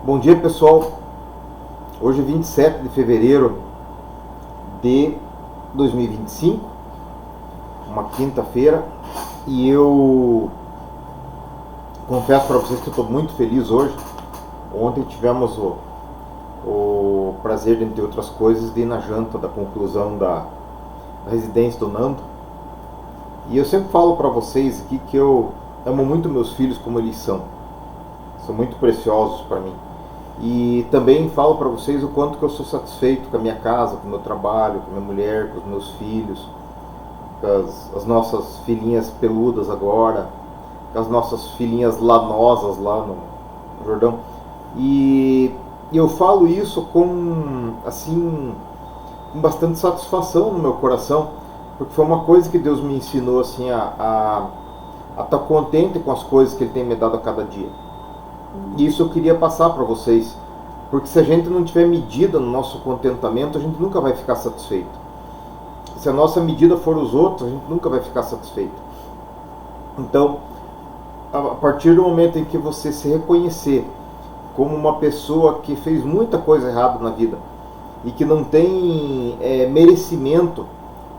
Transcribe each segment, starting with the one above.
Bom dia, pessoal. Hoje é 27 de fevereiro de 2025, uma quinta-feira, e eu confesso para vocês que eu estou muito feliz hoje. Ontem tivemos o prazer, entre outras coisas, de ir na janta da conclusão da residência do Nando. E eu sempre falo para vocês aqui que eu amo muito meus filhos como eles são muito preciosos para mim. E também falo para vocês o quanto que eu sou satisfeito com a minha casa, com o meu trabalho, com a minha mulher, com os meus filhos, com as nossas filhinhas peludas agora, com as nossas filhinhas lanosas lá no Jordão. E eu falo isso com bastante satisfação no meu coração, porque foi uma coisa que Deus me ensinou assim a estar contente com as coisas que Ele tem me dado a cada dia. E isso eu queria passar para vocês, porque se a gente não tiver medida no nosso contentamento, a gente nunca vai ficar satisfeito. Se a nossa medida for os outros, a gente nunca vai ficar satisfeito. Então, a partir do momento em que você se reconhecer como uma pessoa que fez muita coisa errada na vida e que não tem merecimento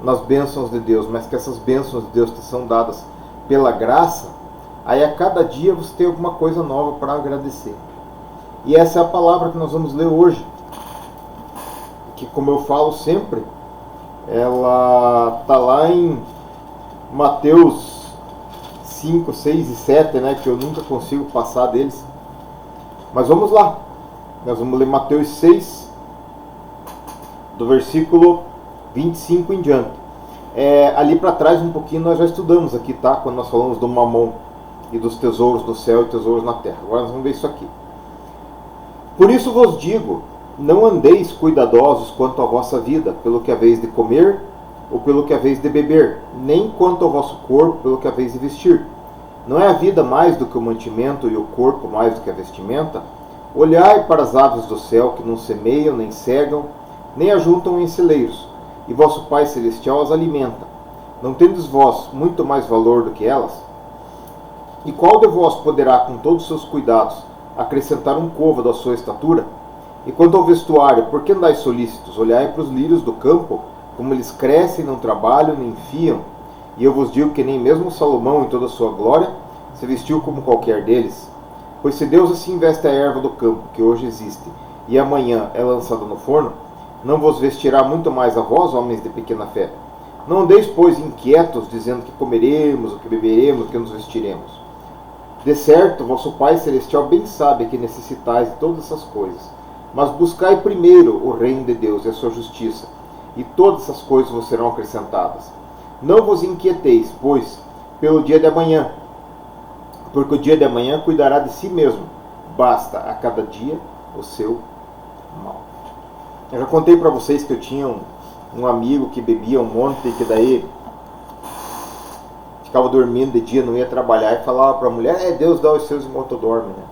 nas bênçãos de Deus, mas que essas bênçãos de Deus te são dadas pela graça, aí a cada dia você tem alguma coisa nova para agradecer. E essa é a palavra que nós vamos ler hoje, que, como eu falo sempre, ela está lá em Mateus 5, 6 e 7, né, que eu nunca consigo passar deles. Mas vamos lá, nós vamos ler Mateus 6, do versículo 25 em diante. Ali para trás um pouquinho nós já estudamos aqui, tá? Quando nós falamos do mamon e dos tesouros do céu e tesouros na terra. Agora nós vamos ver isso aqui. Por isso vos digo, não andeis cuidadosos quanto à vossa vida, pelo que haveis de comer ou pelo que haveis de beber, nem quanto ao vosso corpo, pelo que haveis de vestir. Não é a vida mais do que o mantimento e o corpo mais do que a vestimenta? Olhai para as aves do céu, que não semeiam, nem cegam, nem ajuntam em celeiros, e vosso Pai Celestial as alimenta. Não tendes vós muito mais valor do que elas? E qual de vós poderá, com todos os seus cuidados, acrescentar um côvado à sua estatura? E quanto ao vestuário, por que andais solícitos? Olhai para os lírios do campo, como eles crescem, não trabalham, nem fiam. E eu vos digo que nem mesmo Salomão, em toda a sua glória, se vestiu como qualquer deles. Pois se Deus assim veste a erva do campo, que hoje existe, e amanhã é lançada no forno, não vos vestirá muito mais a vós, homens de pequena fé? Não andeis, pois, inquietos, dizendo que comeremos, o que beberemos, o que nos vestiremos. De certo, vosso Pai Celestial bem sabe que necessitais de todas essas coisas. Mas buscai primeiro o reino de Deus e a sua justiça, e todas essas coisas vos serão acrescentadas. Não vos inquieteis, pois, pelo dia de amanhã, porque o dia de amanhã cuidará de si mesmo. Basta a cada dia o seu mal. Eu já contei para vocês que eu tinha um amigo que bebia um monte e que daí ficava dormindo de dia, não ia trabalhar e falava para a mulher, Deus dá os seus enquanto dorme, né?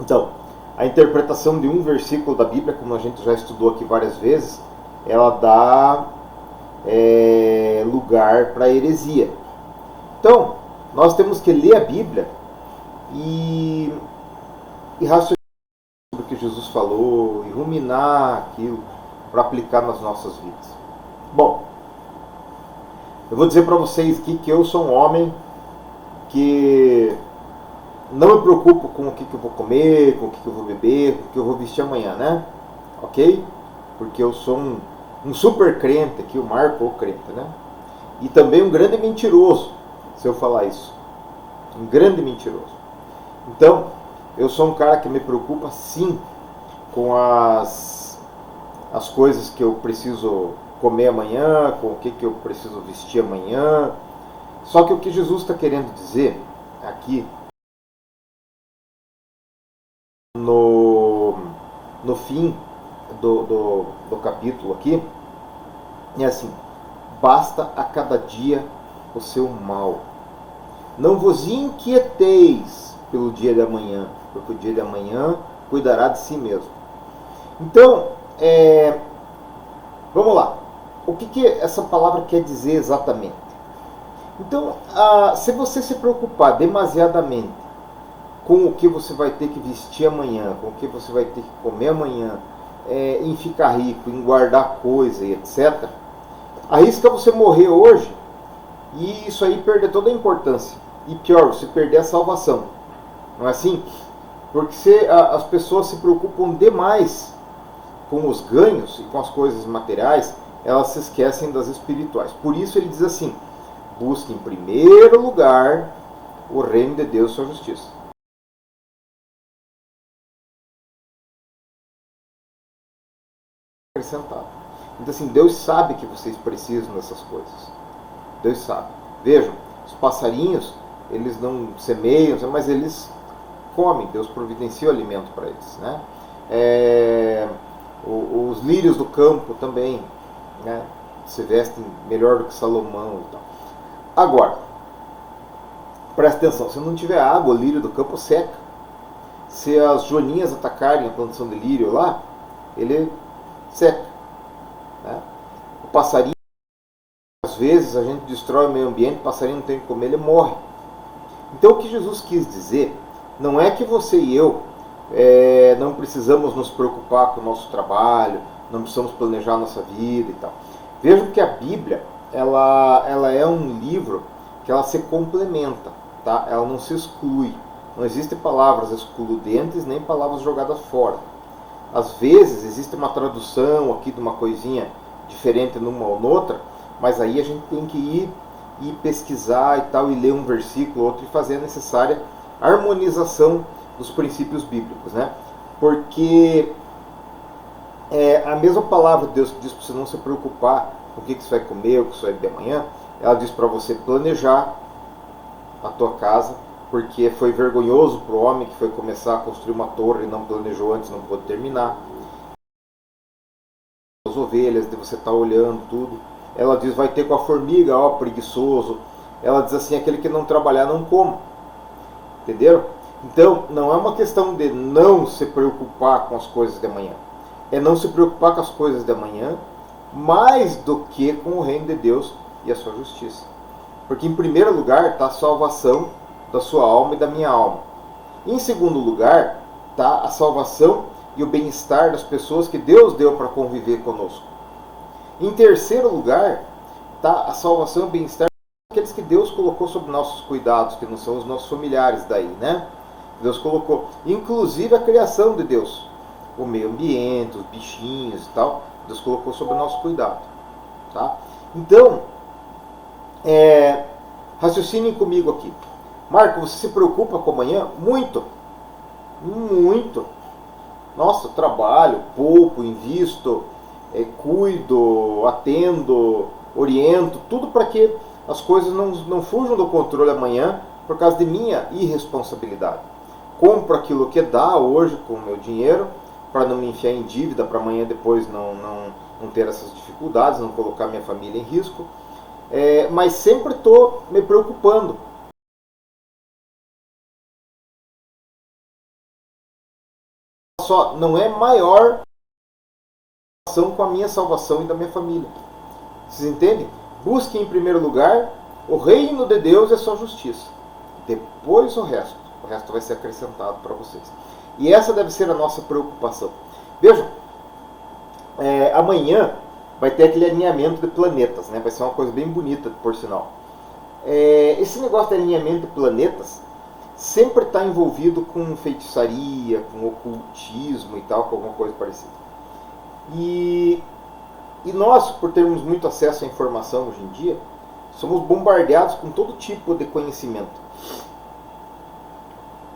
Então, a interpretação de um versículo da Bíblia, como a gente já estudou aqui várias vezes, ela dá lugar para heresia. Então, nós temos que ler a Bíblia e raciocinar sobre o que Jesus falou, e ruminar aquilo para aplicar nas nossas vidas. Bom, eu vou dizer para vocês aqui que eu sou um homem que não me preocupo com o que eu vou comer, com o que eu vou beber, com o que eu vou vestir amanhã, né? Ok? Porque eu sou um super crente aqui, o Marco o crente, né? E também um grande mentiroso, se eu falar isso. Um grande mentiroso. Então, eu sou um cara que me preocupa sim com as coisas que eu preciso comer amanhã, com o que eu preciso vestir amanhã. Só que o que Jesus está querendo dizer aqui no fim do capítulo aqui é assim: basta a cada dia o seu mal. Não vos inquieteis pelo dia de amanhã, porque o dia de amanhã cuidará de si mesmo. Então, vamos lá. O que essa palavra quer dizer exatamente? Então, se você se preocupar demasiadamente com o que você vai ter que vestir amanhã, com o que você vai ter que comer amanhã, em ficar rico, em guardar coisa e etc., arrisca você morrer hoje e isso aí perder toda a importância. E pior, você perder a salvação. Não é assim? Porque as pessoas se preocupam demais com os ganhos e com as coisas materiais, elas se esquecem das espirituais. Por isso ele diz assim: busque em primeiro lugar o reino de Deus e sua justiça. Acrescentado. Então assim, Deus sabe que vocês precisam dessas coisas. Deus sabe. Vejam, os passarinhos, eles não semeiam, mas eles comem. Deus providencia o alimento para eles, né? Os lírios do campo também, né, se vestem melhor do que Salomão e tal. Agora, presta atenção, se não tiver água, o lírio do campo seca. Se as joaninhas atacarem a plantação de lírio lá, ele seca, né? O passarinho, às vezes a gente destrói o meio ambiente, o passarinho não tem o que comer, ele morre. Então o que Jesus quis dizer não é que você e eu não precisamos nos preocupar com o nosso trabalho, não precisamos planejar a nossa vida e tal. Vejam que a Bíblia, ela é um livro que ela se complementa, tá? Ela não se exclui. Não existem palavras excludentes nem palavras jogadas fora. Às vezes existe uma tradução aqui de uma coisinha diferente numa ou noutra, mas aí a gente tem que ir pesquisar e tal, e ler um versículo ou outro e fazer a necessária harmonização dos princípios bíblicos, né? Porque a mesma palavra de Deus que diz para você não se preocupar com o que você vai comer, o que você vai beber amanhã, ela diz para você planejar a tua casa, porque foi vergonhoso para o homem que foi começar a construir uma torre e não planejou antes, não pôde terminar. As ovelhas, de você estar olhando tudo. Ela diz, vai ter com a formiga, ó, preguiçoso. Ela diz assim, aquele que não trabalhar não coma. Entenderam? Então, não é uma questão de não se preocupar com as coisas de amanhã. É não se preocupar com as coisas de amanhã, mais do que com o reino de Deus e a sua justiça. Porque em primeiro lugar está a salvação da sua alma e da minha alma. Em segundo lugar está a salvação e o bem-estar das pessoas que Deus deu para conviver conosco. Em terceiro lugar está a salvação e o bem-estar daqueles que Deus colocou sob nossos cuidados, que não são os nossos familiares daí, né? Deus colocou, inclusive a criação de Deus, o meio ambiente, os bichinhos e tal, Deus colocou sob o nosso cuidado, tá? Então, raciocinem comigo aqui. Marco, você se preocupa com amanhã? Muito. Muito. Nossa, trabalho, poupo, invisto, cuido, atendo, oriento, tudo para que as coisas não fujam do controle amanhã por causa de minha irresponsabilidade. Compro aquilo que dá hoje com o meu dinheiro para não me enfiar em dívida, para amanhã depois não ter essas dificuldades, não colocar minha família em risco. Mas sempre estou me preocupando. Só não é maior com a minha salvação e da minha família. Vocês entendem? Busquem em primeiro lugar o reino de Deus e a sua justiça. Depois o resto vai ser acrescentado para vocês. E essa deve ser a nossa preocupação. Vejam, amanhã vai ter aquele alinhamento de planetas, né? Vai ser uma coisa bem bonita, por sinal. Esse negócio de alinhamento de planetas sempre está envolvido com feitiçaria, com ocultismo e tal, com alguma coisa parecida. E nós, por termos muito acesso à informação hoje em dia, somos bombardeados com todo tipo de conhecimento.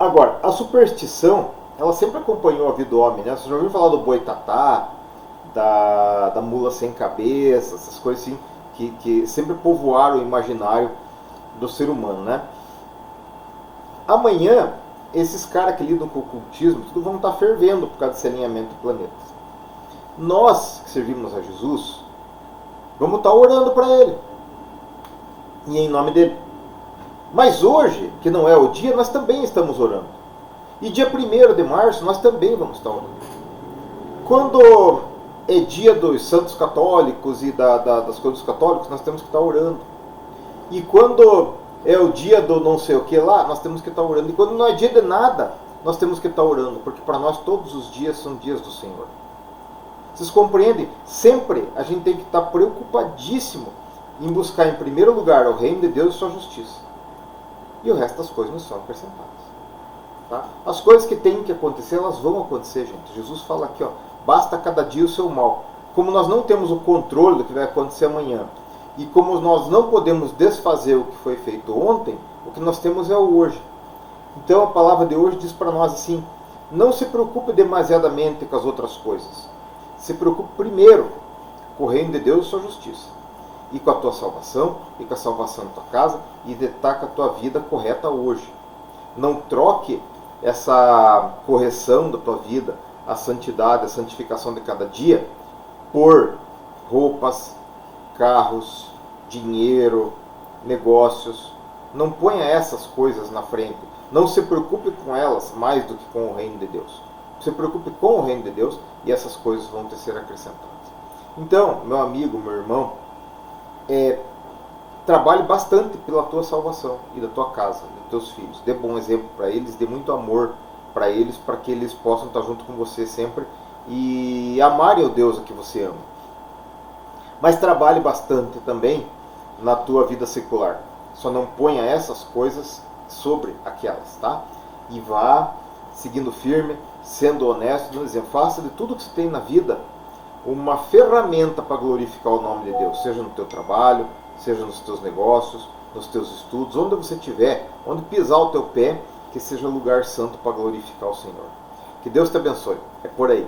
Agora, a superstição, ela sempre acompanhou a vida do homem, né? Você já ouviu falar do boitatá, da mula sem cabeça, essas coisas assim, que sempre povoaram o imaginário do ser humano, né? Amanhã, esses caras que lidam com o ocultismo, tudo vão estar fervendo por causa desse alinhamento de planetas. Nós, que servimos a Jesus, vamos estar orando para Ele. E em nome dEle. Mas hoje, que não é o dia, nós também estamos orando. E dia 1º de março, nós também vamos estar orando. Quando é dia dos santos católicos e das coisas dos católicos, nós temos que estar orando. E quando é o dia do não sei o que lá, nós temos que estar orando. E quando não é dia de nada, nós temos que estar orando, porque para nós todos os dias são dias do Senhor. Vocês compreendem? Sempre a gente tem que estar preocupadíssimo em buscar em primeiro lugar o reino de Deus e sua justiça. E o resto das coisas nos são acrescentadas. Tá? As coisas que têm que acontecer, elas vão acontecer, gente. Jesus fala aqui, ó, basta cada dia o seu mal. Como nós não temos o controle do que vai acontecer amanhã, e como nós não podemos desfazer o que foi feito ontem, o que nós temos é o hoje. Então a palavra de hoje diz para nós assim, não se preocupe demasiadamente com as outras coisas. Se preocupe primeiro com o reino de Deus e sua justiça. E com a tua salvação, e com a salvação da tua casa, e destaca a tua vida correta hoje. Não troque essa correção da tua vida, a santidade, a santificação de cada dia, por roupas, carros, dinheiro, negócios. Não ponha essas coisas na frente. Não se preocupe com elas mais do que com o reino de Deus. Se preocupe com o reino de Deus e essas coisas vão te ser acrescentadas. Então, meu amigo, meu irmão, trabalhe bastante pela tua salvação e da tua casa, dos teus filhos. Dê bom exemplo para eles, dê muito amor para eles, para que eles possam estar junto com você sempre e amarem o Deus a que você ama. Mas trabalhe bastante também na tua vida secular. Só não ponha essas coisas sobre aquelas, tá? E vá seguindo firme, sendo honesto, dizendo, faça de tudo que você tem na vida uma ferramenta para glorificar o nome de Deus, seja no teu trabalho, seja nos teus negócios, nos teus estudos, onde você estiver, onde pisar o teu pé, que seja lugar santo para glorificar o Senhor. Que Deus te abençoe. É por aí.